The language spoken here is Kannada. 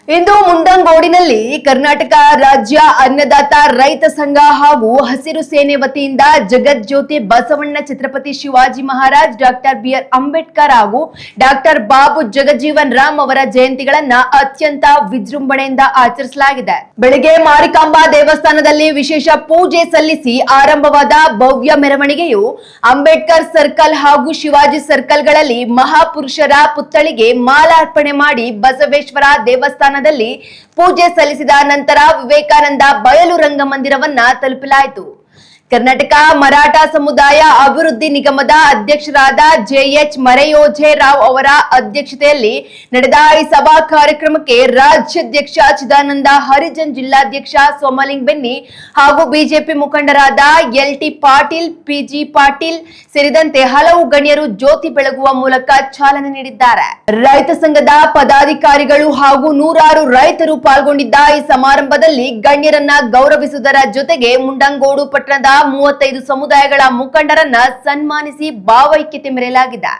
ಇಂದು ಮುಂಡಂಗೋಡಿನಲ್ಲಿ ಕರ್ನಾಟಕ ರಾಜ್ಯ ಅನ್ನದಾತ ರೈತ ಸಂಘ ಹಾಗೂ ಹಸಿರು ಸೇನೆ ವತಿಯಿಂದ ಜಗಜ್ಯೋತಿ ಬಸವಣ್ಣ ಛತ್ರಪತಿ ಶಿವಾಜಿ ಮಹಾರಾಜ್ ಡಾಕ್ಟರ್ ಬಿ.ಆರ್. ಅಂಬೇಡ್ಕರ್ ಹಾಗೂ ಡಾಕ್ಟರ್ ಬಾಬು ಜಗಜೀವನ್ ರಾಮ್ ಅವರ ಜಯಂತಿಗಳನ್ನ ಅತ್ಯಂತ ವಿಜೃಂಭಣೆಯಿಂದ ಆಚರಿಸಲಾಗಿದೆ. ಬೆಳಗ್ಗೆ ಮಾರಿಕಾಂಬಾ ದೇವಸ್ಥಾನದಲ್ಲಿ ವಿಶೇಷ ಪೂಜೆ ಸಲ್ಲಿಸಿ ಆರಂಭವಾದ ಭವ್ಯ ಮೆರವಣಿಗೆಯು ಅಂಬೇಡ್ಕರ್ ಸರ್ಕಲ್ ಹಾಗೂ ಶಿವಾಜಿ ಸರ್ಕಲ್ಗಳಲ್ಲಿ ಮಹಾಪುರುಷರ ಪುತ್ಥಳಿಗೆ ಮಾಲಾರ್ಪಣೆ ಮಾಡಿ ಬಸವೇಶ್ವರ ದೇವಸ್ಥಾನ ಪೂಜೆ ಸಲ್ಲಿಸಿದ ನಂತರ ವಿವೇಕಾನಂದ ಬಯಲು ರಂಗಮಂದಿರವನ್ನ ತಲುಪಲಾಯಿತು. ಕರ್ನಾಟಕ ಮರಾಠ ಸಮುದಾಯ ಅಭಿವೃದ್ಧಿ ನಿಗಮದ ಅಧ್ಯಕ್ಷರಾದ ಜೆ.ಎಚ್. ಮರೆಯೋಜೆ ರಾವ್ ಅವರ ಅಧ್ಯಕ್ಷತೆಯಲ್ಲಿ ನಡೆದ ಈ ಸಭಾ ಕಾರ್ಯಕ್ರಮಕ್ಕೆ ರಾಜ್ಯಾಧ್ಯಕ್ಷ ಚಿದಾನಂದ ಹರಿಜನ್, ಜಿಲ್ಲಾಧ್ಯಕ್ಷ ಸೋಮಲಿಂಗ್ ಬೆನ್ನಿ ಹಾಗೂ ಬಿಜೆಪಿ ಮುಖಂಡರಾದ ಎಲ್.ಟಿ. ಪಾಟೀಲ್, ಪಿ.ಜಿ. ಪಾಟೀಲ್ ಸೇರಿದಂತೆ ಹಲವು ಗಣ್ಯರು ಜ್ಯೋತಿ ಬೆಳಗುವ ಮೂಲಕ ಚಾಲನೆ ನೀಡಿದ್ದಾರೆ. ರೈತ ಸಂಘದ ಪದಾಧಿಕಾರಿಗಳು ಹಾಗೂ ನೂರಾರು ರೈತರು ಪಾಲ್ಗೊಂಡಿದ್ದ ಈ ಸಮಾರಂಭದಲ್ಲಿ ಗಣ್ಯರನ್ನ ಗೌರವಿಸುವುದರ ಜೊತೆಗೆ ಮುಂಡಂಗೋಡು ಪಟ್ಟಣದ 35 ಸಮುದಾಯಗಳ ಮುಖಂಡರನ್ನ ಸನ್ಮಾನಿಸಿ ಭಾವೈಕ್ಯತೆ ಮೆರೆಯಲಾಗಿದೆ.